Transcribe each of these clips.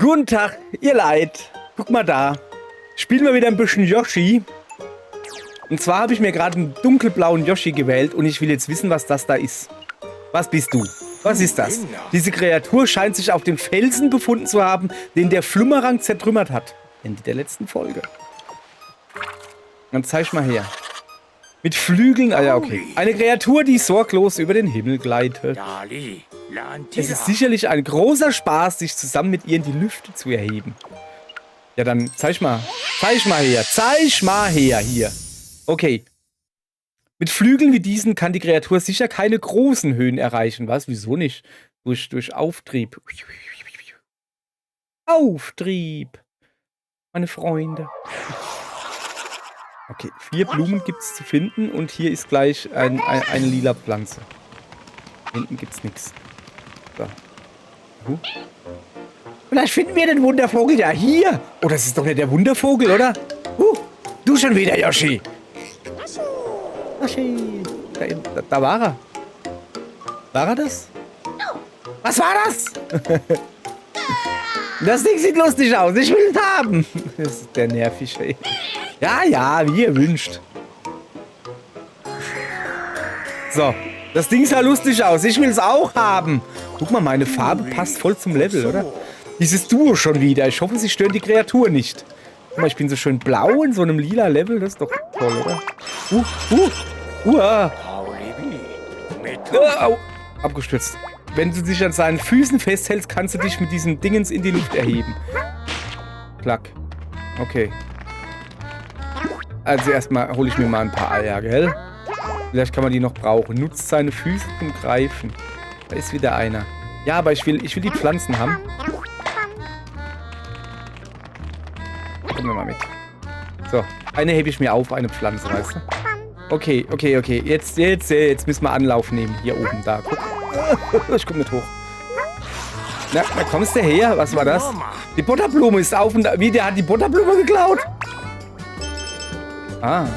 Guten Tag, ihr Leid. Guck mal da. Spielen wir wieder ein bisschen Yoshi. Und zwar habe ich mir gerade einen dunkelblauen Yoshi gewählt und ich will jetzt wissen, was das da ist. Was bist du? Was ist das? Diese Kreatur scheint sich auf dem Felsen befunden zu haben, den der Flummerang zertrümmert hat. Ende der letzten Folge. Dann zeig mal her. Mit Flügeln, ah ja, okay. Eine Kreatur, die sorglos über den Himmel gleitet. Es ist sicherlich ein großer Spaß, sich zusammen mit ihr in die Lüfte zu erheben. Ja, dann zeig mal. Zeig mal her. Zeig mal her, hier. Okay. Mit Flügeln wie diesen kann die Kreatur sicher keine großen Höhen erreichen. Was? Wieso nicht? Durch Auftrieb. Auftrieb. Meine Freunde. Okay, 4 Blumen gibt es zu finden und hier ist gleich eine lila Pflanze. Hinten gibt's nichts. So. Vielleicht finden wir den Wundervogel ja hier. Oh, das ist doch nicht der Wundervogel, oder? Du schon wieder, Yoshi. Yoshi. Da war er. War er das? Was war das? Das Ding sieht lustig aus. Ich will es haben. Das ist der nervig, ey. Ja, wie ihr wünscht. So. Das Ding sah lustig aus. Ich will es auch haben. Guck mal, meine Farbe passt voll zum Level, oder? Dieses Duo schon wieder. Ich hoffe, sie stören die Kreatur nicht. Guck mal, ich bin so schön blau in so einem lila Level. Das ist doch toll, oder? Au. Abgestürzt. Wenn du dich an seinen Füßen festhältst, kannst du dich mit diesen Dingens in die Luft erheben. Klack. Okay. Also erstmal hole ich mir mal ein paar Eier, gell? Vielleicht kann man die noch brauchen. Nutzt seine Füße zum Greifen. Da ist wieder einer. Ja, aber ich will die Pflanzen haben. Kommen wir mal mit. So, eine hebe ich mir auf, eine Pflanze, weißt du? Okay. Jetzt müssen wir Anlauf nehmen. Hier oben, da. Guck. Ich komme nicht hoch. Na, da kommst du her. Was war das? Die Butterblume ist auf und da. Wie, der hat die Butterblume geklaut? Kann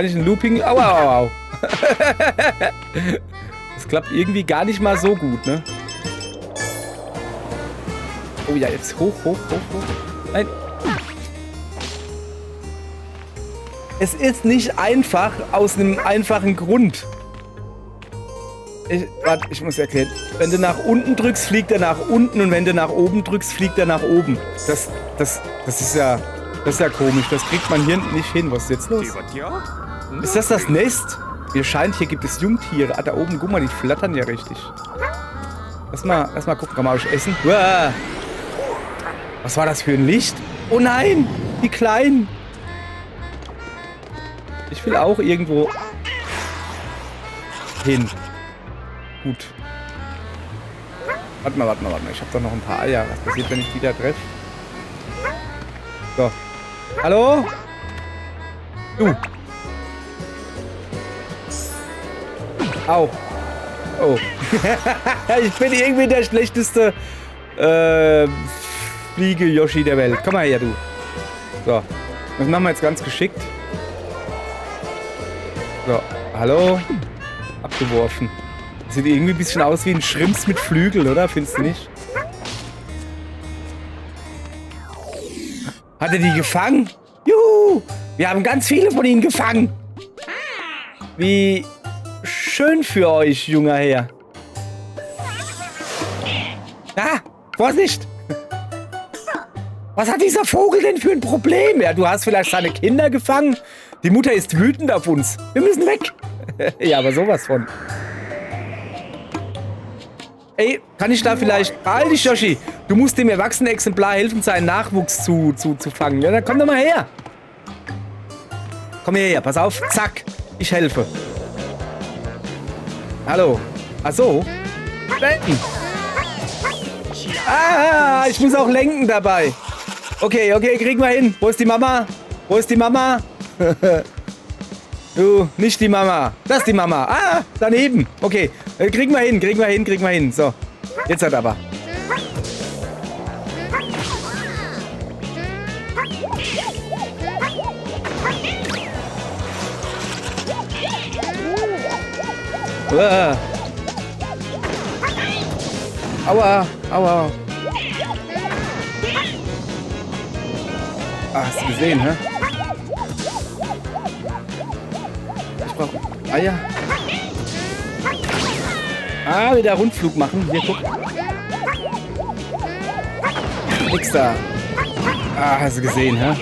ich ein Looping? Au. Das klappt irgendwie gar nicht mal so gut, ne? Oh ja, jetzt hoch. Nein. Es ist nicht einfach aus einem einfachen Grund. Warte, ich muss erklären. Wenn du nach unten drückst, fliegt er nach unten und wenn du nach oben drückst, fliegt er nach oben. Das ist ja komisch. Das kriegt man hier nicht hin. Was ist jetzt los? Ist das Nest? Mir scheint, hier gibt es Jungtiere. Ah, da oben, guck mal, die flattern ja richtig. Lass mal gucken, kann man euch essen? Uah. Was war das für ein Licht? Oh nein, die Kleinen. Ich will auch irgendwo hin. Gut. Warte mal. Ich habe doch noch ein paar Eier. Was passiert, wenn ich die da treffe? So. Hallo? Du. Au. Oh. Ich bin irgendwie der schlechteste Fliege-Yoshi der Welt. Komm mal her, du. So. Das machen wir jetzt ganz geschickt. So. Hallo? Abgeworfen. Sieht irgendwie ein bisschen aus wie ein Schrimps mit Flügel, oder? Findest du nicht? Hat er die gefangen? Juhu! Wir haben ganz viele von ihnen gefangen. Wie schön für euch, junger Herr. Ah, Vorsicht! Was hat dieser Vogel denn für ein Problem? Ja, du hast vielleicht seine Kinder gefangen. Die Mutter ist wütend auf uns. Wir müssen weg. Ja, aber sowas von. Ey, kann ich da vielleicht... Halt dich, Yoshi. Du musst dem erwachsenen Exemplar helfen, seinen Nachwuchs zu fangen. Ja, dann komm doch mal her. Komm her, pass auf. Zack. Ich helfe. Hallo. Ach so. Lenken. Ah, ich muss auch lenken dabei. Okay, kriegen wir hin. Wo ist die Mama? Du, nicht die Mama. Das ist die Mama. Ah, daneben. Okay, kriegen wir hin. So, jetzt hat aber. Aua, aua. Ah, hast du gesehen, hä? Ich brauche Eier. Ah, wieder Rundflug machen. Hier, guck. Nix da. Ah, hast du gesehen, hä?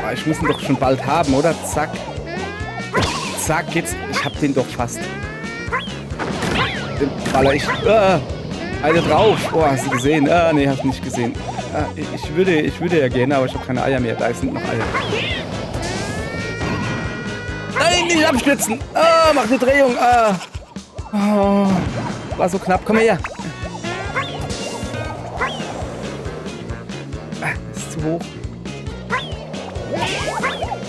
Ah, ich muss ihn doch schon bald haben, oder? Zack. Zack, jetzt. Ich hab den doch fast. Den baller ich. Eine drauf. Oh, hast du gesehen? Nee, hast nicht gesehen. Ich würde ja gerne, aber ich habe keine Eier mehr. Da sind noch Eier. Nein, nicht abstützen. Mach eine Drehung. Oh, war so knapp. Komm her. Ist zu hoch.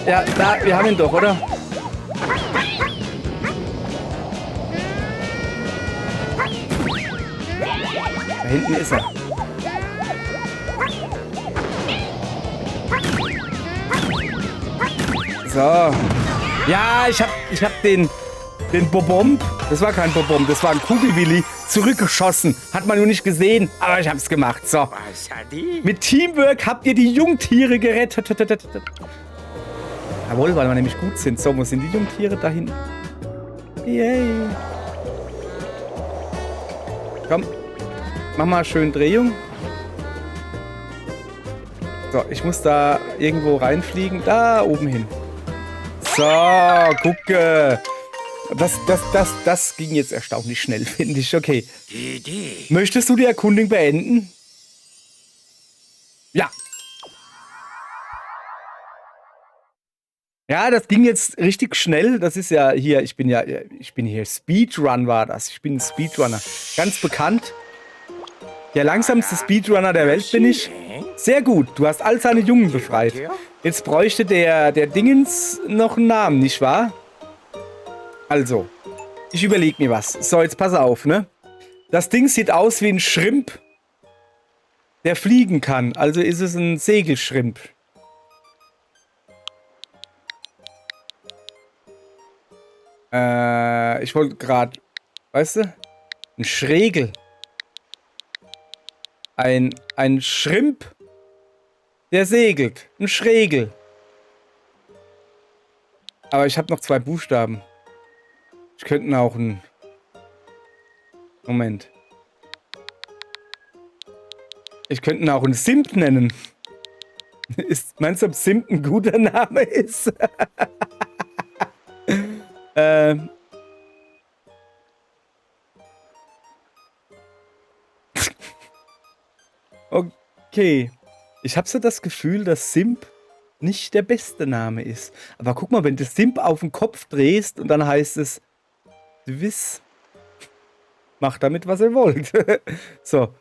Ja, da, wir haben ihn doch, oder? Da hinten ist er. So. Ja, ich hab den Bobomb, das war kein Bobomb, das war ein Kugelwilli, zurückgeschossen. Hat man nur nicht gesehen, aber ich hab's gemacht. So. Mit Teamwork habt ihr die Jungtiere gerettet. Jawohl, weil wir nämlich gut sind. So, wo sind die Jungtiere da hinten? Yay. Komm. Mach mal schön Drehung. So, ich muss da irgendwo reinfliegen. Da oben hin. So, gucke. Das ging jetzt erstaunlich schnell, finde ich. Okay. Möchtest du die Erkundung beenden? Ja. Ja, das ging jetzt richtig schnell. Das ist ja hier, ich bin hier Speedrun war das. Ich bin ein Speedrunner. Ganz bekannt. Der langsamste Speedrunner der Welt bin ich. Sehr gut, du hast all seine Jungen befreit. Jetzt bräuchte der Dingens noch einen Namen, nicht wahr? Also, ich überlege mir was. So, jetzt pass auf, ne? Das Ding sieht aus wie ein Schrimp, der fliegen kann. Also ist es ein Segelschrimp. Ich wollte gerade, weißt du? Ein Schregel. Ein Schrimp, der segelt. Ein Schregel. Aber ich habe noch 2 Buchstaben. Ich könnte auch einen... Moment. Ich könnte auch einen Simp nennen. Meinst du, ob Simp ein guter Name ist? Okay. Ich habe so das Gefühl, dass Simp nicht der beste Name ist. Aber guck mal, wenn du Simp auf den Kopf drehst und dann heißt es Wiss. Macht damit, was ihr wollt. So.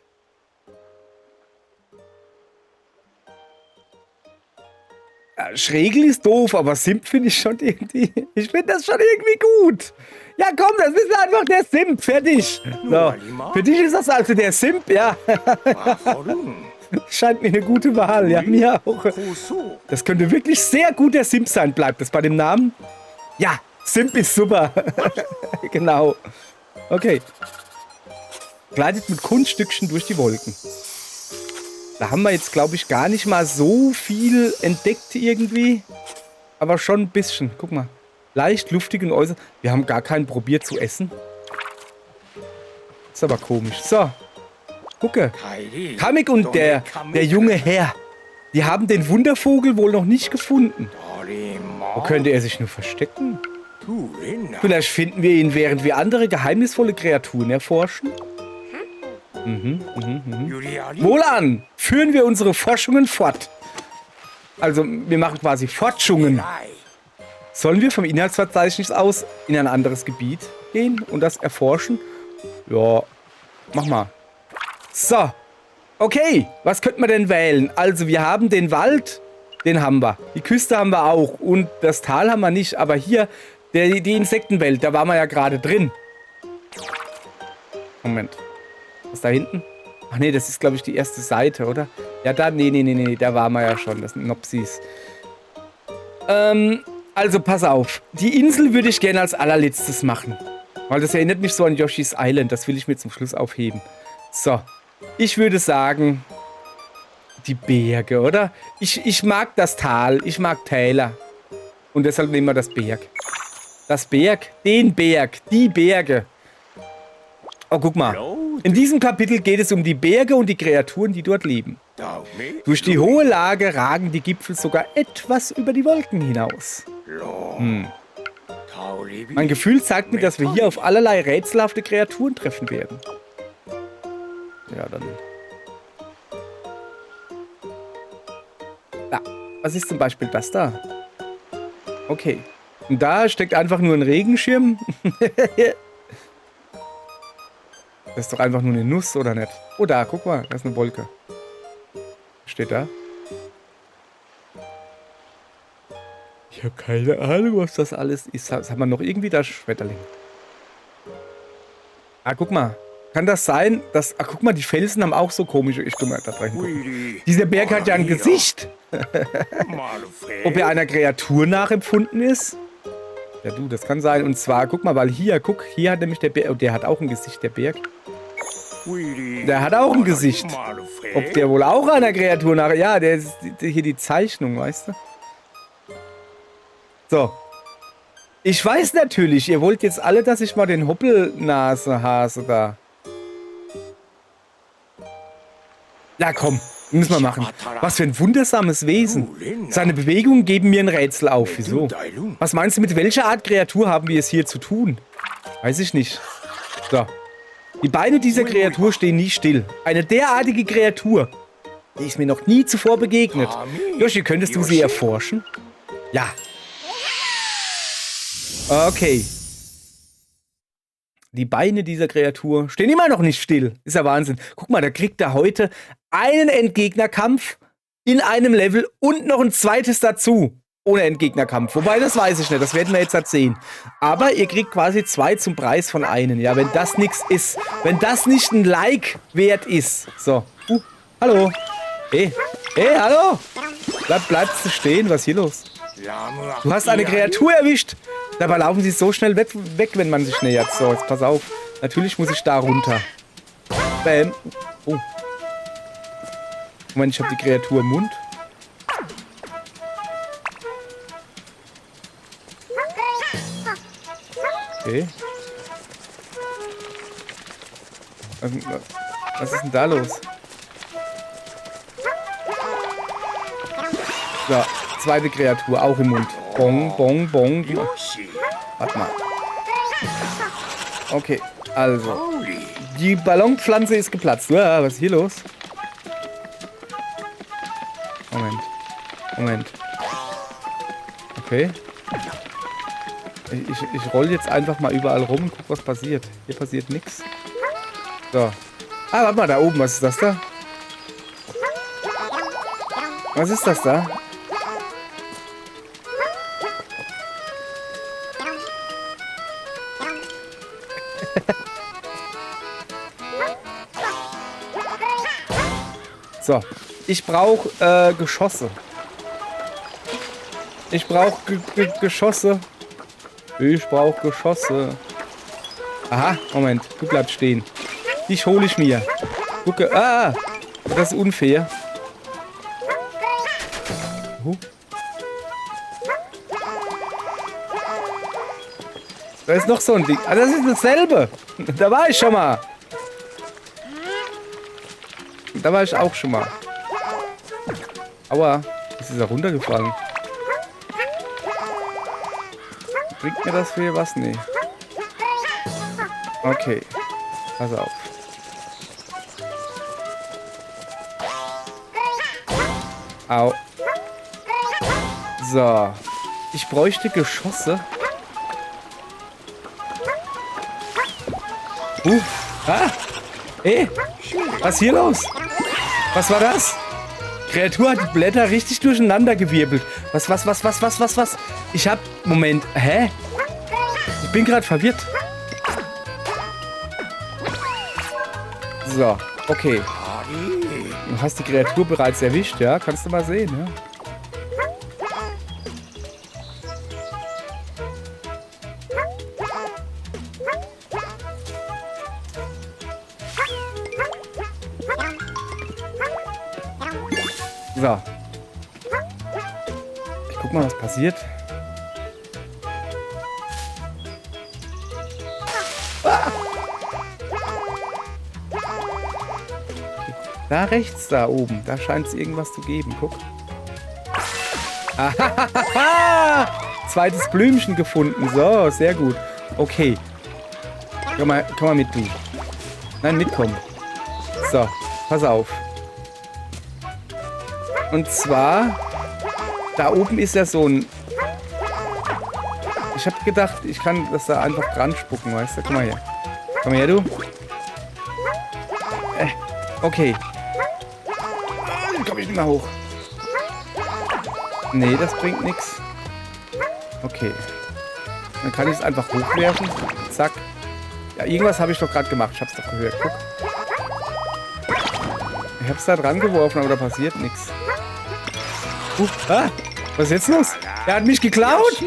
Ja, Schregel ist doof, aber Simp finde ich schon irgendwie... Ich finde das schon irgendwie gut. Ja, komm, das ist einfach der Simp. Fertig. So. Für dich ist das also der Simp, ja. Scheint mir eine gute Wahl, ja, mir auch. Das könnte wirklich sehr gut der Simp sein. Bleibt das bei dem Namen? Ja, Simp ist super. Genau. Okay. Gleitet mit Kunststückchen durch die Wolken. Da haben wir jetzt, glaube ich, gar nicht mal so viel entdeckt irgendwie. Aber schon ein bisschen. Guck mal. Leicht luftigen Äußeren. Wir haben gar keinen probiert zu essen. Ist aber komisch. So. Gucke. Kamek und der junge Herr. Die haben den Wundervogel wohl noch nicht gefunden. Wo könnte er sich nur verstecken? Vielleicht finden wir ihn, während wir andere geheimnisvolle Kreaturen erforschen. Wohlan! Führen wir unsere Forschungen fort. Also, wir machen quasi Forschungen. Sollen wir vom Inhaltsverzeichnis aus in ein anderes Gebiet gehen und das erforschen? Ja, mach mal. So. Okay, was könnten wir denn wählen? Also, wir haben den Wald, den haben wir. Die Küste haben wir auch. Und das Tal haben wir nicht. Aber hier, die Insektenwelt, da waren wir ja gerade drin. Moment. Was da hinten? Ach nee, das ist, glaube ich, die erste Seite, oder? Ja, da, nee, da waren wir ja schon. Das sind Nopsis. Also, pass auf. Die Insel würde ich gerne als allerletztes machen. Weil das erinnert mich so an Yoshi's Island. Das will ich mir zum Schluss aufheben. So. Ich würde sagen, die Berge, oder? Ich mag das Tal. Ich mag Täler. Und deshalb nehmen wir das Berg. Das Berg, den Berg, die Berge. Oh, guck mal. In diesem Kapitel geht es um die Berge und die Kreaturen, die dort leben. Durch die hohe Lage ragen die Gipfel sogar etwas über die Wolken hinaus. Mein Gefühl sagt mir, dass wir hier auf allerlei rätselhafte Kreaturen treffen werden. Ja, dann. Ja, was ist zum Beispiel das da? Okay. Und da steckt einfach nur ein Regenschirm. Das ist doch einfach nur eine Nuss, oder nicht? Oh, da, guck mal, da ist eine Wolke. Was steht da? Ich habe keine Ahnung, was das alles ist. Hat man noch irgendwie da Schmetterling? Ah, guck mal. Kann das sein, dass... Ah, guck mal, die Felsen haben auch so komische... Ich tu mal da rein gucken. Dieser Berg hat ja ein Gesicht. Ob er einer Kreatur nachempfunden ist? Ja, du, das kann sein. Und zwar, guck mal, weil hier, guck, hier hat nämlich der Berg... Oh, der hat auch ein Gesicht, der Berg. Der hat auch ein Gesicht. Ob der wohl auch einer Kreatur nach... Ja, der ist hier die Zeichnung, weißt du? So. Ich weiß natürlich, ihr wollt jetzt alle, dass ich mal den Hoppelnase-Hase da... Ja, komm. Müssen wir machen. Was für ein wundersames Wesen. Seine Bewegungen geben mir ein Rätsel auf. Wieso? Was meinst du, mit welcher Art Kreatur haben wir es hier zu tun? Weiß ich nicht. So. Die Beine dieser Kreatur stehen nie still. Eine derartige Kreatur, die ist mir noch nie zuvor begegnet. Yoshi, könntest du sie erforschen? Ja. Okay. Die Beine dieser Kreatur stehen immer noch nicht still. Ist ja Wahnsinn. Guck mal, da kriegt er heute einen Endgegnerkampf in einem Level und noch ein zweites dazu. Ohne Endgegnerkampf. Wobei, das weiß ich nicht. Das werden wir jetzt halt sehen. Aber ihr kriegt quasi 2 zum Preis von einem. Ja, wenn das nichts ist. Wenn das nicht ein Like wert ist. So. Hallo. Hey, hallo. Bleibst du stehen? Was ist hier los? Du hast eine Kreatur erwischt. Dabei laufen sie so schnell weg, wenn man sich nähert. So, jetzt pass auf. Natürlich muss ich da runter. Bäm. Oh. Moment, ich habe die Kreatur im Mund. Okay. Was ist denn da los? So, zweite Kreatur, auch im Mund. Bong, bong, bong. Warte mal. Okay, also. Die Ballonpflanze ist geplatzt. Uah, was ist hier los? Moment. Okay. Ich roll jetzt einfach mal überall rum und guck, was passiert. Hier passiert nichts. So. Ah, warte mal, da oben. Was ist das da? Was ist das da? So. Ich brauche Geschosse. Ich brauche Geschosse. Ich brauche Geschosse. Aha, Moment. Du bleibst stehen. Dich hole ich mir. Gucke. Ah! Das ist unfair. Da ist noch so ein Ding. Ah, das ist dasselbe. Da war ich schon mal. Da war ich auch schon mal. Aua. Ist dieser runtergefallen? Bringt mir das für was? Nee. Okay. Pass auf. Au. So. Ich bräuchte Geschosse. Ah! Ey! Was ist hier los? Was war das? Kreatur hat die Blätter richtig durcheinander gewirbelt. Was? Ich hab... Moment. Hä? Ich bin gerade verwirrt. So. Okay. Du hast die Kreatur bereits erwischt, ja? Kannst du mal sehen, ja? So. Ich guck mal, was passiert. Ah! Da rechts, da oben. Da scheint es irgendwas zu geben. Guck. Ahahaha! Zweites Blümchen gefunden. So, sehr gut. Okay. Komm mal mit, du. Nein, mitkommen. So, pass auf. Und zwar, da oben ist ja so ein... Ich habe gedacht, ich kann das da einfach dran spucken, weißt du? Komm mal her. Komm her, du. Okay. Komm ich nicht mehr hoch. Nee, das bringt nichts. Okay. Dann kann ich es einfach hochwerfen. Zack. Ja, irgendwas habe ich doch gerade gemacht. Ich habe es doch gehört. Guck. Ich habe es da dran geworfen, aber da passiert nichts. Was ist jetzt los? Er hat mich geklaut.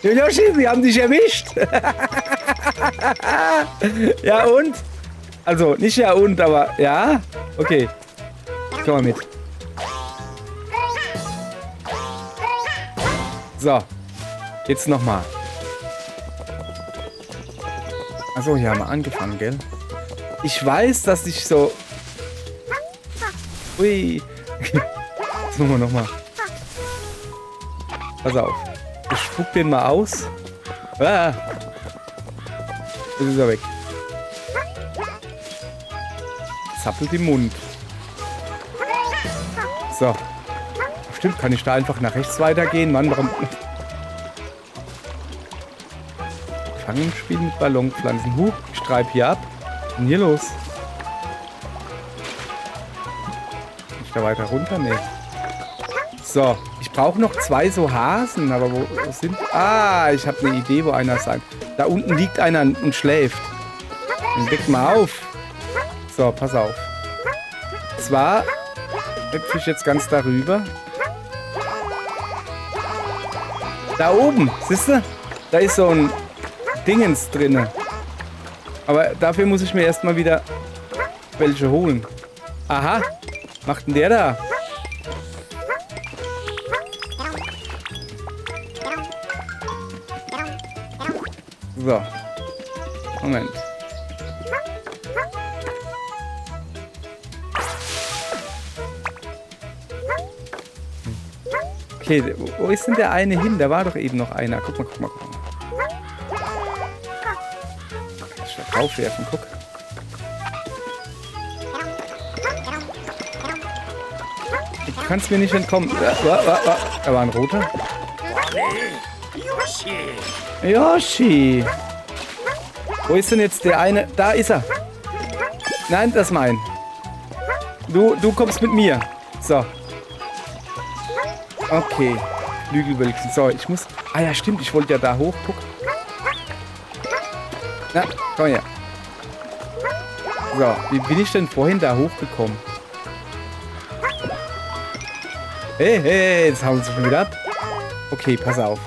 Yoshi, sie haben dich erwischt. Ja und? Also, nicht ja und, aber ja. Okay. Komm mal mit. So. Jetzt nochmal. Achso, hier haben wir angefangen, gell? Ich weiß, dass ich so... Ui. Jetzt machen wir nochmal. Pass auf. Ich spuck den mal aus. Ah. Jetzt ist er weg. Zappelt im Mund. So. Stimmt, kann ich da einfach nach rechts weitergehen? Mann, warum... Fangenspiel mit Ballonpflanzen. Ich treibe hier ab. Was ist denn hier los? Kann ich da weiter runter? Nee. So, ich brauche noch 2 so Hasen, aber wo sind... Ah, ich habe eine Idee, wo einer sein. Da unten liegt einer und schläft. Dann weck mal auf. So, pass auf. Zwar hüpfe ich jetzt ganz darüber. Da oben, siehst du? Da ist so ein Dingens drin. Aber dafür muss ich mir erstmal wieder welche holen. Aha, was macht denn der da? So. Moment. Okay, wo ist denn der eine hin? Da war doch eben noch einer. Guck mal, guck mal, guck mal. Ich will draufwerfen, guck. Du kannst mir nicht entkommen. Da war ein roter. Yoshi! Wo ist denn jetzt der eine? Da ist er. Nein, das ist mein. Du kommst mit mir. So. Okay. Flügelwölkchen. So, ich muss... Ah ja, stimmt. Ich wollte ja da hoch. Guck. Na, komm her. So, wie bin ich denn vorhin da hochgekommen? Hey, jetzt hauen sie schon wieder ab. Okay, pass auf.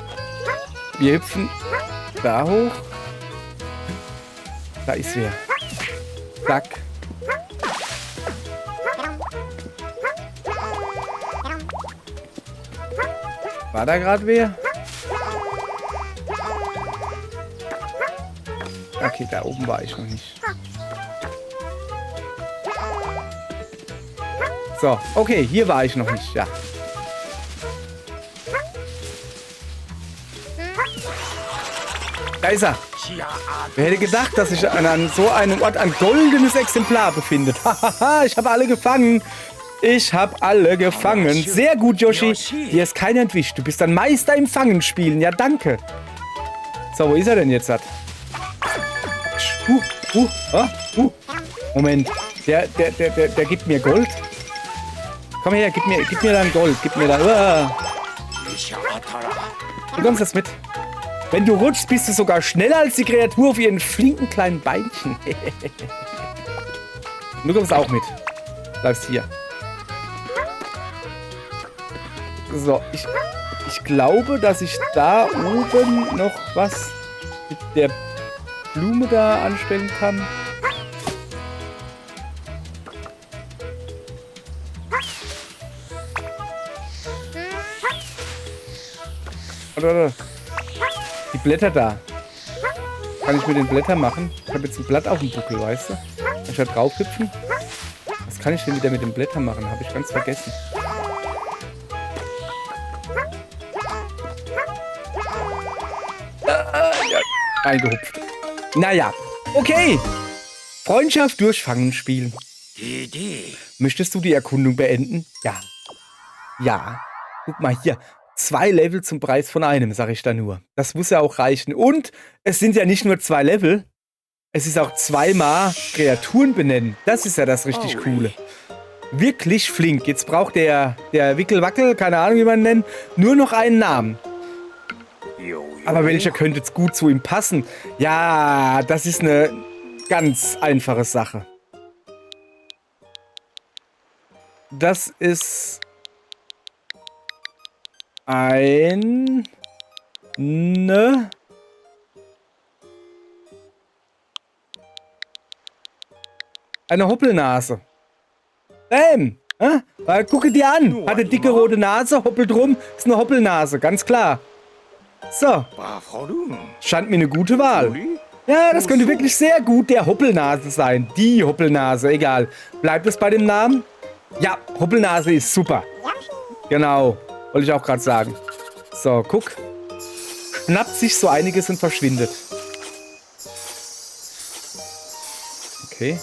Wir hüpfen da hoch. Da ist wer. Zack. War da gerade wer? Okay, da oben war ich noch nicht. So, okay, hier war ich noch nicht, ja. Da ist er. Wer hätte gedacht, dass sich an so einem Ort ein goldenes Exemplar befindet? Hahaha, ich habe alle gefangen. Ich habe alle gefangen. Sehr gut, Yoshi. Dir ist keiner entwischt. Du bist ein Meister im Fangenspielen. Ja, danke. So, wo ist er denn jetzt? Moment. Der gibt mir Gold. Komm her, gib mir dann Gold. Gib mir da. Du kommst das mit. Wenn du rutschst, bist du sogar schneller als die Kreatur auf ihren flinken kleinen Beinchen. Du kommst auch mit. Bleibst hier. So, ich glaube, dass ich da oben noch was mit der Blume da anstellen kann. Oder. Die Blätter da. Kann ich mit den Blättern machen? Ich habe jetzt ein Blatt auf dem Buckel, weißt du? Kann ich da drauf hüpfen? Was kann ich denn wieder mit den Blättern machen? Habe ich ganz vergessen. Ja, eingehupft. Naja, okay. Freundschaft durch Fangen spielen. Möchtest du die Erkundung beenden? Ja. Ja. Guck mal hier. 2 Level zum Preis von einem, sag ich da nur. Das muss ja auch reichen. Und es sind ja nicht nur 2 Level. Es ist auch 2-mal Kreaturen benennen. Das ist ja das richtig Coole. Wirklich flink. Jetzt braucht der Wickelwackel, keine Ahnung wie man ihn nennt, nur noch einen Namen. Aber welcher könnte jetzt gut zu ihm passen? Ja, das ist eine ganz einfache Sache. Das ist eine Hoppelnase. Bäm! Gucke dir an. Hat eine dicke rote Nase, hoppelt rum. Ist eine Hoppelnase, ganz klar. So. Scheint mir eine gute Wahl. Ja, das könnte wirklich sehr gut der Hoppelnase sein. Die Hoppelnase, egal. Bleibt es bei dem Namen? Ja, Hoppelnase ist super. Genau, wollte ich auch gerade sagen. So, guck. Schnappt sich so einiges und verschwindet. Okay.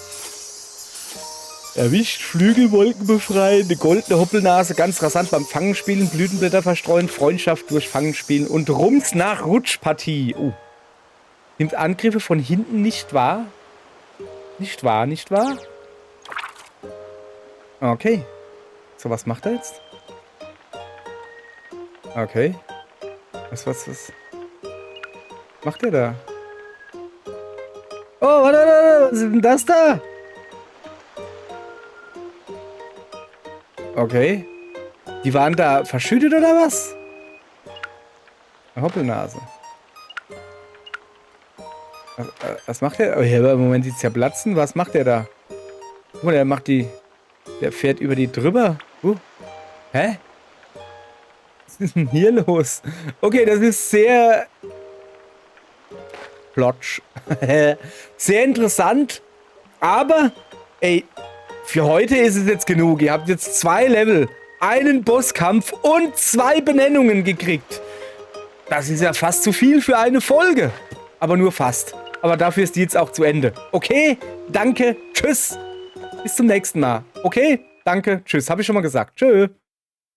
Erwischt, Flügelwolken befreien, eine goldene Hoppelnase, ganz rasant beim Fangen spielen, Blütenblätter verstreuen, Freundschaft durch Fangen spielen und Rums nach Rutschpartie. Nimmt Angriffe von hinten nicht wahr? Nicht wahr, nicht wahr? Okay. So, was macht er jetzt? Okay. Was macht er da? Oh, warte, was ist denn das da? Okay. Die waren da verschüttet oder was? Eine Hoppelnase. Was macht der? Oh, hier, im Moment sieht es ja platzen. Was macht der da? Guck mal, der macht die... Der fährt über die drüber. Hä? Was ist denn hier los? Okay, das ist sehr... Plotsch. Sehr interessant. Aber, ey, für heute ist es jetzt genug. Ihr habt jetzt 2 Level, einen Bosskampf und 2 Benennungen gekriegt. Das ist ja fast zu viel für eine Folge. Aber nur fast. Aber dafür ist die jetzt auch zu Ende. Okay, danke, tschüss. Bis zum nächsten Mal. Okay, danke, tschüss. Habe ich schon mal gesagt. Tschö.